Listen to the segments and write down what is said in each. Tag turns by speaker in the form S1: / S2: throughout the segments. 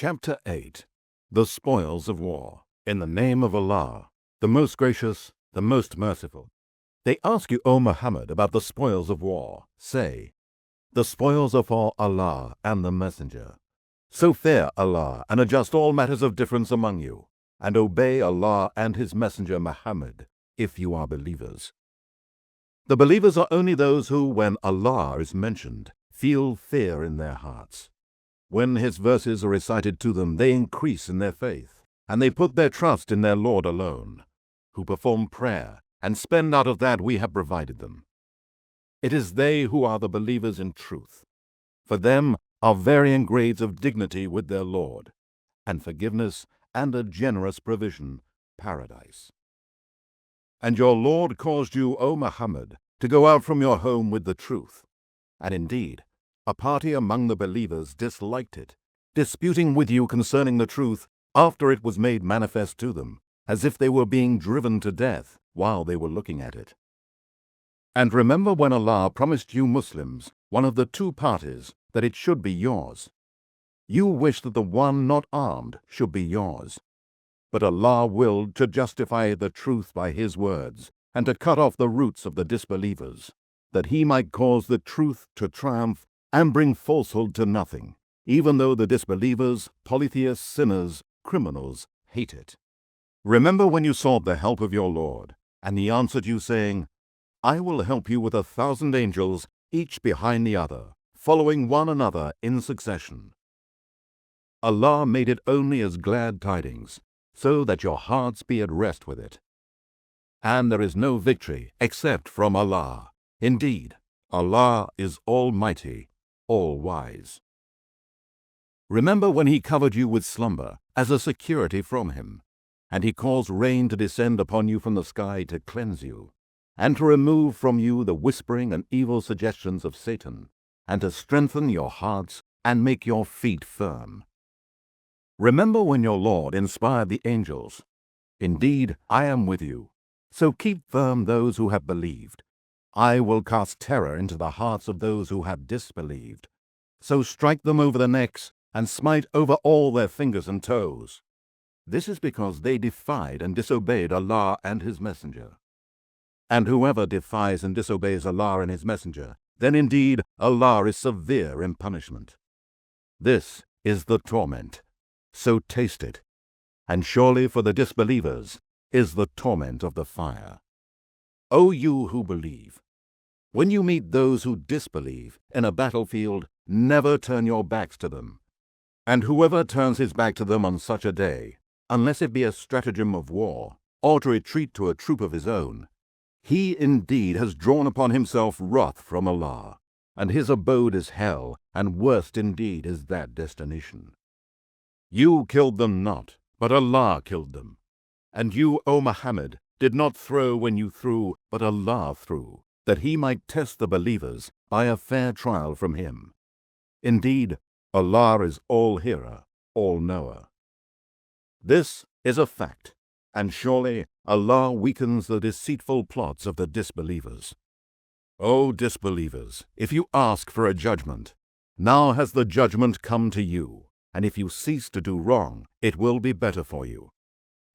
S1: Chapter 8. The Spoils of War. In the name of Allah, the most gracious, the most merciful. They ask you, O Muhammad, about the spoils of war. Say, the spoils are for Allah and the Messenger. So fear Allah and adjust all matters of difference among you, and obey Allah and His Messenger Muhammad, if you are believers. The believers are only those who, when Allah is mentioned, feel fear in their hearts. When His verses are recited to them, they increase in their faith, and they put their trust in their Lord alone, who perform prayer and spend out of that we have provided them. It is they who are the believers in truth. For them are varying grades of dignity with their Lord, and forgiveness and a generous provision, paradise. And your Lord caused you, O Muhammad, to go out from your home with the truth. And indeed, a party among the believers disliked it, disputing with you concerning the truth after it was made manifest to them, as if they were being driven to death while they were looking at it. And remember when Allah promised you Muslims, one of the two parties, that it should be yours. You wish that the one not armed should be yours. But Allah willed to justify the truth by His words, and to cut off the roots of the disbelievers, that He might cause the truth to triumph and bring falsehood to nothing, even though the disbelievers, polytheists, sinners, criminals, hate it. Remember when you sought the help of your Lord, and He answered you, saying, I will help you with 1,000 angels, each behind the other, following one another in succession. Allah made it only as glad tidings, so that your hearts be at rest with it. And there is no victory except from Allah. Indeed, Allah is Almighty, all-wise. Remember when He covered you with slumber as a security from Him, and He caused rain to descend upon you from the sky to cleanse you, and to remove from you the whispering and evil suggestions of Satan, and to strengthen your hearts and make your feet firm. Remember when your Lord inspired the angels, Indeed, I am with you, so keep firm those who have believed. I will cast terror into the hearts of those who have disbelieved. So strike them over the necks and smite over all their fingers and toes. This is because they defied and disobeyed Allah and His Messenger. And whoever defies and disobeys Allah and His Messenger, then indeed Allah is severe in punishment. This is the torment, so taste it, and surely for the disbelievers is the torment of the fire. O you who believe, when you meet those who disbelieve in a battlefield, never turn your backs to them. And whoever turns his back to them on such a day, unless it be a stratagem of war, or to retreat to a troop of his own, he indeed has drawn upon himself wrath from Allah, and his abode is hell, and worst indeed is that destination. You killed them not, but Allah killed them. And you, O Muhammad, did not throw when you threw, but Allah threw, that He might test the believers by a fair trial from Him. Indeed, Allah is all-hearer, all-knower. This is a fact, and surely Allah weakens the deceitful plots of the disbelievers. O disbelievers, if you ask for a judgment, now has the judgment come to you, and if you cease to do wrong, it will be better for you.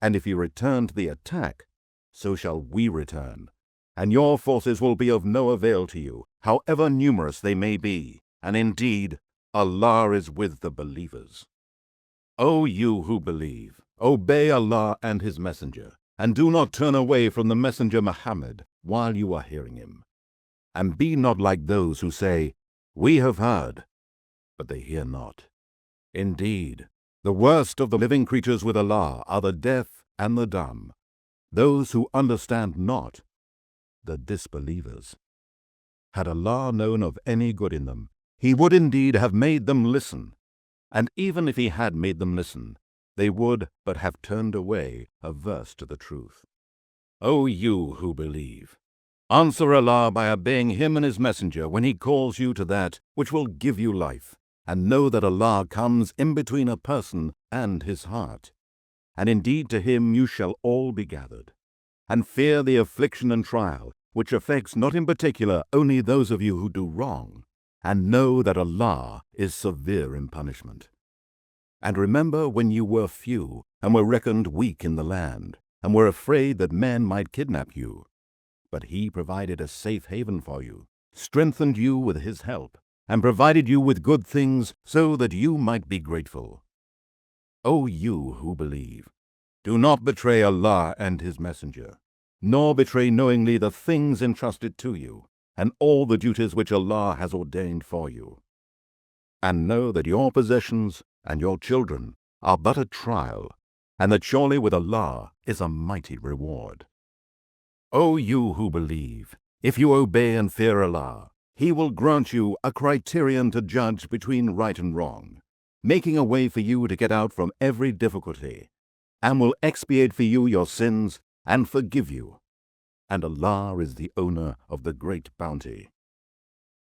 S1: And if you return to the attack, so shall we return, and your forces will be of no avail to you, however numerous they may be, and indeed, Allah is with the believers. O you who believe, obey Allah and His Messenger, and do not turn away from the Messenger Muhammad while you are hearing him. And be not like those who say, We have heard, but they hear not. Indeed, the worst of the living creatures with Allah are the deaf and the dumb, those who understand not, the disbelievers. Had Allah known of any good in them, He would indeed have made them listen, and even if He had made them listen, they would but have turned away, averse to the truth. O you who believe, answer Allah by obeying Him and His Messenger when He calls you to that which will give you life, and know that Allah comes in between a person and his heart. And indeed to Him you shall all be gathered. And fear the affliction and trial, which affects not in particular only those of you who do wrong, and know that Allah is severe in punishment. And remember when you were few, and were reckoned weak in the land, and were afraid that men might kidnap you. But he provided a safe haven for you, strengthened you with his help, and provided you with good things so that you might be grateful. O you who believe, do not betray Allah and his messenger, nor betray knowingly the things entrusted to you, and all the duties which Allah has ordained for you. And know that your possessions and your children are but a trial, and that surely with Allah is a mighty reward. O you who believe, if you obey and fear Allah, He will grant you a criterion to judge between right and wrong, making a way for you to get out from every difficulty, and will expiate for you your sins and forgive you. And Allah is the owner of the great bounty.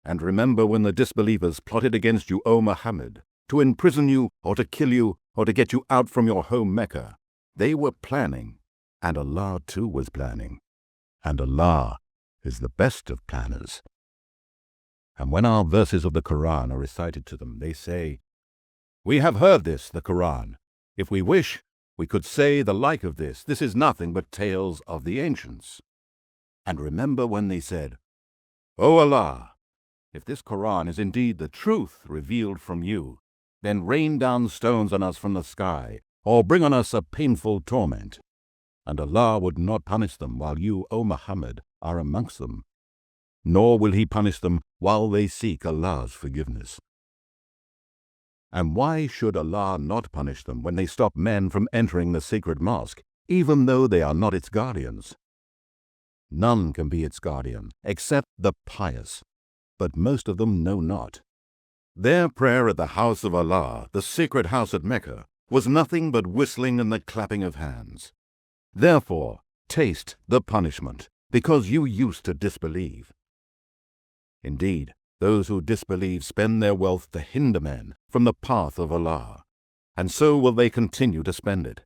S1: And remember when the disbelievers plotted against you, O Muhammad, to imprison you or to kill you or to get you out from your home Mecca. They were planning, and Allah too was planning. And Allah is the best of planners. And when our verses of the Quran are recited to them, they say, "We have heard this, the Quran. If we wish, we could say the like of this. This is nothing but tales of the ancients." And remember when they said, "O Allah, if this Quran is indeed the truth revealed from you, then rain down stones on us from the sky, or bring on us a painful torment." And Allah would not punish them while you, O Muhammad, are amongst them, nor will He punish them while they seek Allah's forgiveness. And why should Allah not punish them when they stop men from entering the sacred mosque, even though they are not its guardians? None can be its guardian except the pious, but most of them know not. Their prayer at the house of Allah, the sacred house at Mecca, was nothing but whistling and the clapping of hands. Therefore, taste the punishment, because you used to disbelieve. Indeed, those who disbelieve spend their wealth to hinder men from the path of Allah, and so will they continue to spend it.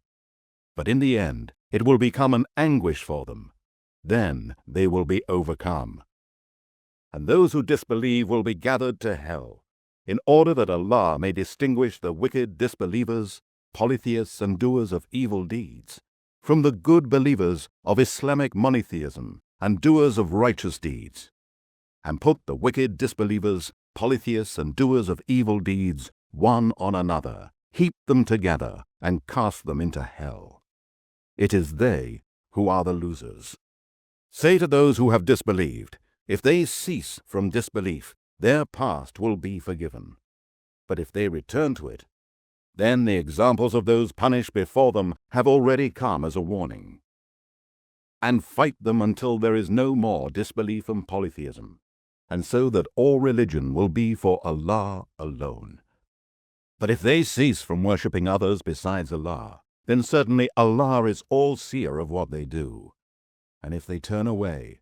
S1: But in the end, it will become an anguish for them. Then they will be overcome. And those who disbelieve will be gathered to hell, in order that Allah may distinguish the wicked disbelievers, polytheists, and doers of evil deeds, from the good believers of Islamic monotheism and doers of righteous deeds, and put the wicked disbelievers, polytheists, and doers of evil deeds one on another, heap them together, and cast them into hell. It is they who are the losers. Say to those who have disbelieved, if they cease from disbelief, their past will be forgiven. But if they return to it, then the examples of those punished before them have already come as a warning. And fight them until there is no more disbelief and polytheism, and so that all religion will be for Allah alone. But if they cease from worshipping others besides Allah, then certainly Allah is all-seer of what they do. And if they turn away,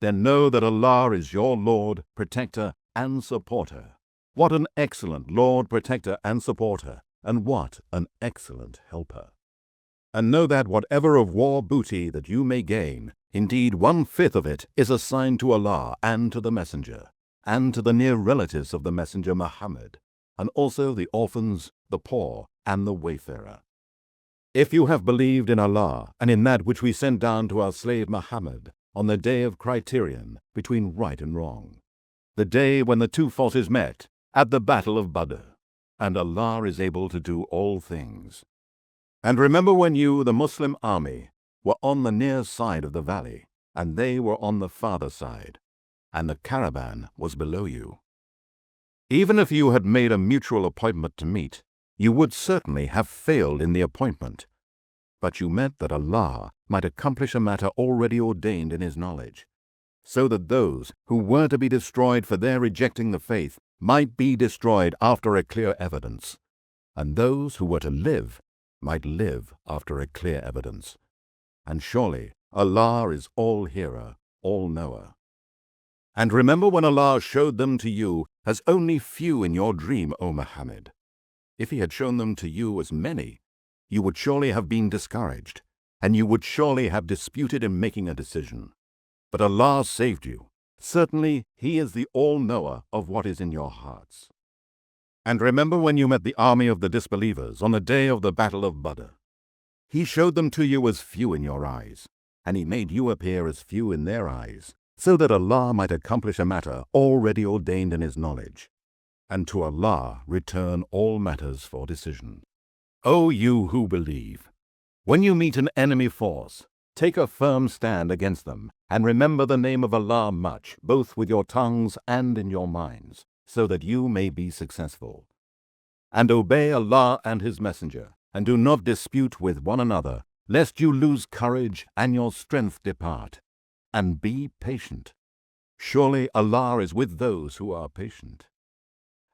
S1: then know that Allah is your Lord, protector, and supporter. What an excellent Lord, protector, and supporter, and what an excellent helper. And know that whatever of war booty that you may gain, indeed 1/5 of it is assigned to Allah and to the Messenger, and to the near relatives of the Messenger Muhammad, and also the orphans, the poor, and the wayfarer. If you have believed in Allah and in that which we sent down to our slave Muhammad on the day of criterion between right and wrong, the day when the two forces met at the battle of Badr, and Allah is able to do all things. And remember when you, the Muslim army, were on the near side of the valley, and they were on the farther side, and the caravan was below you. Even if you had made a mutual appointment to meet, you would certainly have failed in the appointment. But you meant that Allah might accomplish a matter already ordained in His knowledge, so that those who were to be destroyed for their rejecting the faith might be destroyed after a clear evidence, and those who were to live might live after a clear evidence. And surely Allah is all-hearer, all-knower. And remember when Allah showed them to you as only few in your dream, O Muhammad. If He had shown them to you as many, you would surely have been discouraged, and you would surely have disputed in making a decision. But Allah saved you. Certainly He is the all-knower of what is in your hearts. And remember when you met the army of the disbelievers on the day of the battle of Badr. He showed them to you as few in your eyes, and he made you appear as few in their eyes, so that Allah might accomplish a matter already ordained in his knowledge, and to Allah return all matters for decision. O you who believe, when you meet an enemy force, take a firm stand against them, and remember the name of Allah much, both with your tongues and in your minds, so that you may be successful. And obey Allah and His Messenger, and do not dispute with one another, lest you lose courage and your strength depart. And be patient. Surely Allah is with those who are patient.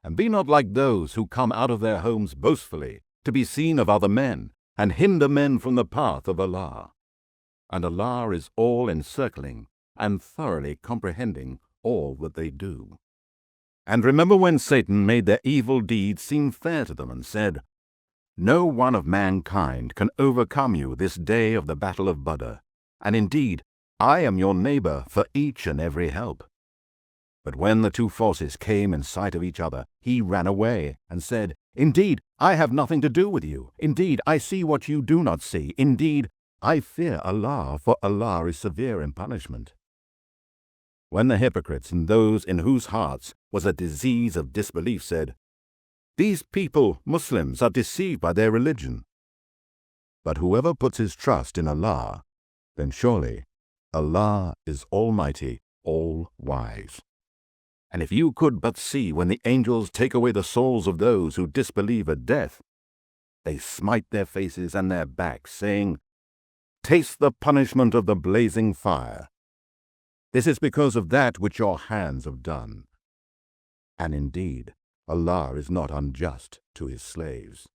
S1: And be not like those who come out of their homes boastfully, to be seen of other men, and hinder men from the path of Allah. And Allah is all-encircling and thoroughly comprehending all that they do. And remember when Satan made their evil deeds seem fair to them and said, "No one of mankind can overcome you this day of the battle of Badr, and indeed I am your neighbor for each and every help." But when the two forces came in sight of each other, he ran away and said, "Indeed, I have nothing to do with you. Indeed, I see what you do not see. Indeed, I fear Allah, for Allah is severe in punishment." When the hypocrites and those in whose hearts was a disease of disbelief said, "These people, Muslims, are deceived by their religion." But whoever puts his trust in Allah, then surely Allah is Almighty, all-wise. And if you could but see when the angels take away the souls of those who disbelieve at death, they smite their faces and their backs, saying, "Taste the punishment of the blazing fire. This is because of that which your hands have done." And indeed, Allah is not unjust to his slaves.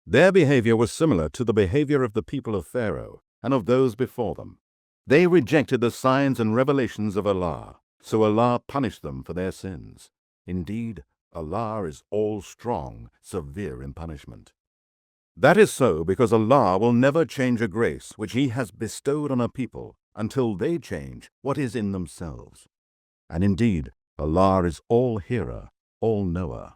S1: Their behavior was similar to the behavior of the people of Pharaoh and of those before them. They rejected the signs and revelations of Allah, so Allah punished them for their sins. Indeed, Allah is all-strong, severe in punishment. That is so because Allah will never change a grace which He has bestowed on a people until they change what is in themselves. And indeed, Allah is all-hearer, all-knower.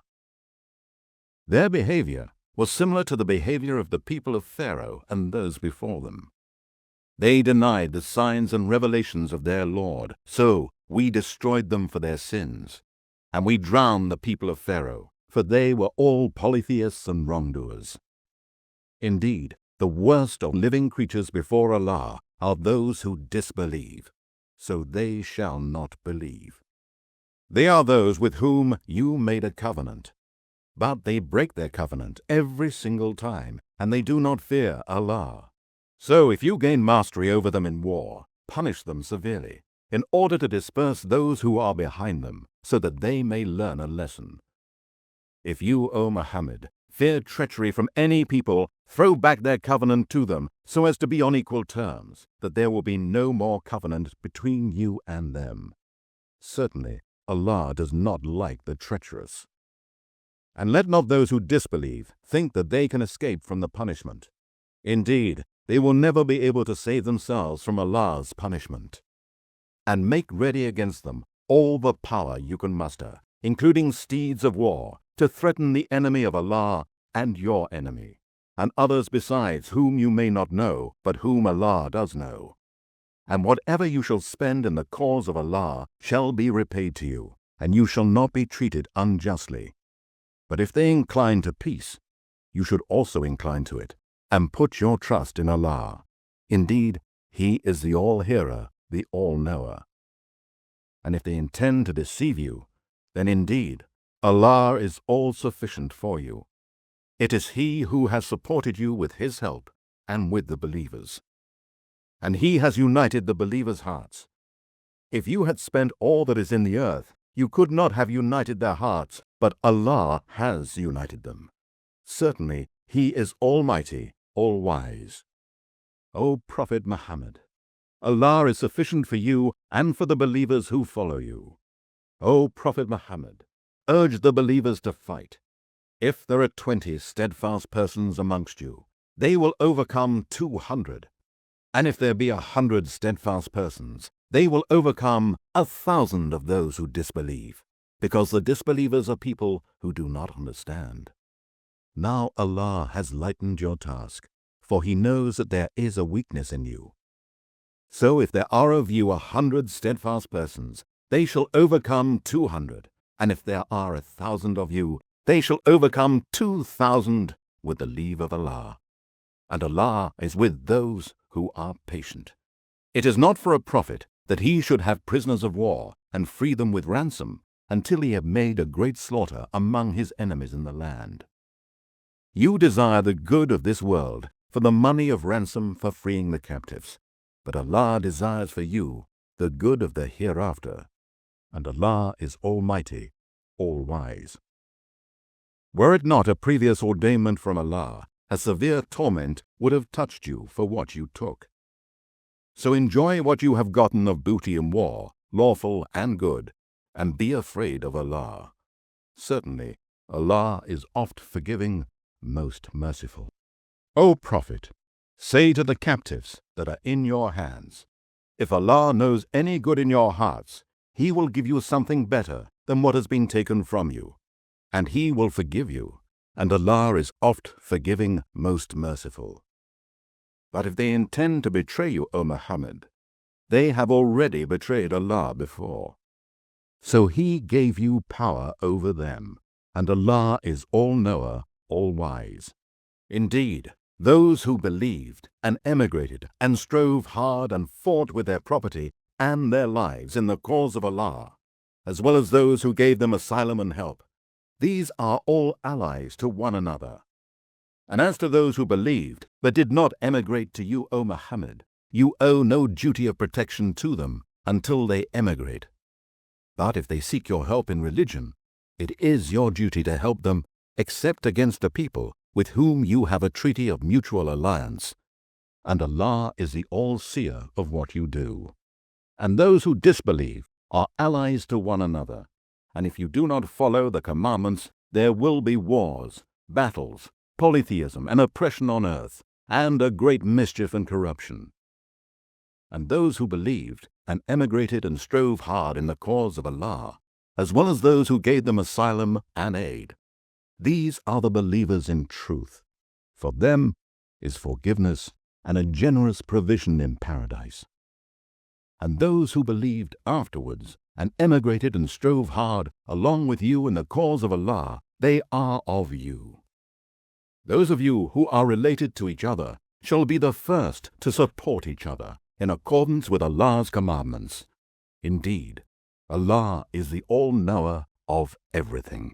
S1: Their behavior was similar to the behavior of the people of Pharaoh and those before them. They denied the signs and revelations of their Lord, so we destroyed them for their sins. And we drowned the people of Pharaoh, for they were all polytheists and wrongdoers. Indeed, the worst of living creatures before Allah are those who disbelieve, so they shall not believe. They are those with whom you made a covenant, but they break their covenant every single time, and they do not fear Allah. So if you gain mastery over them in war, punish them severely, in order to disperse those who are behind them, so that they may learn a lesson. If you, O Muhammad, fear treachery from any people, throw back their covenant to them, so as to be on equal terms, that there will be no more covenant between you and them. Certainly, Allah does not like the treacherous. And let not those who disbelieve think that they can escape from the punishment. Indeed, they will never be able to save themselves from Allah's punishment. And make ready against them all the power you can muster, including steeds of war, to threaten the enemy of Allah and your enemy, and others besides whom you may not know, but whom Allah does know. And whatever you shall spend in the cause of Allah shall be repaid to you, and you shall not be treated unjustly. But if they incline to peace, you should also incline to it, and put your trust in Allah. Indeed, He is the all-hearer, the all-knower. And if they intend to deceive you, then indeed, Allah is all-sufficient for you. It is He who has supported you with His help and with the believers. And He has united the believers' hearts. If you had spent all that is in the earth, you could not have united their hearts, but Allah has united them. Certainly, He is Almighty, all-wise. O Prophet Muhammad, Allah is sufficient for you and for the believers who follow you. O Prophet Muhammad, urge the believers to fight. If there are 20 steadfast persons amongst you, they will overcome 200. And if there be 100 steadfast persons, they will overcome 1,000 of those who disbelieve, because the disbelievers are people who do not understand. Now Allah has lightened your task, for He knows that there is a weakness in you. So if there are of you 100 steadfast persons, they shall overcome 200, and if there are 1,000 of you, they shall overcome 2,000 with the leave of Allah. And Allah is with those who are patient. It is not for a prophet that he should have prisoners of war and free them with ransom until he have made a great slaughter among his enemies in the land. You desire the good of this world for the money of ransom for freeing the captives, but Allah desires for you the good of the hereafter, and Allah is Almighty, All-Wise. Were it not a previous ordainment from Allah, a severe torment would have touched you for what you took. So enjoy what you have gotten of booty in war, lawful and good, and be afraid of Allah. Certainly, Allah is oft forgiving, most merciful. O Prophet, say to the captives that are in your hands, if Allah knows any good in your hearts, He will give you something better than what has been taken from you, and He will forgive you, and Allah is oft forgiving, most merciful. But if they intend to betray you, O Muhammad, they have already betrayed Allah before. So He gave you power over them, and Allah is all-knower, all-wise. Indeed, those who believed and emigrated and strove hard and fought with their property and their lives in the cause of Allah, as well as those who gave them asylum and help, these are all allies to one another. And as to those who believed but did not emigrate to you, O Muhammad, you owe no duty of protection to them until they emigrate. But if they seek your help in religion, it is your duty to help them, except against a people with whom you have a treaty of mutual alliance. And Allah is the all-seer of what you do. And those who disbelieve are allies to one another. And if you do not follow the commandments, there will be wars, battles, polytheism and oppression on earth, and a great mischief and corruption. And those who believed and emigrated and strove hard in the cause of Allah, as well as those who gave them asylum and aid, these are the believers in truth. For them is forgiveness and a generous provision in paradise. And those who believed afterwards and emigrated and strove hard along with you in the cause of Allah, they are of you. Those of you who are related to each other shall be the first to support each other in accordance with Allah's commandments. Indeed, Allah is the all-knower of everything.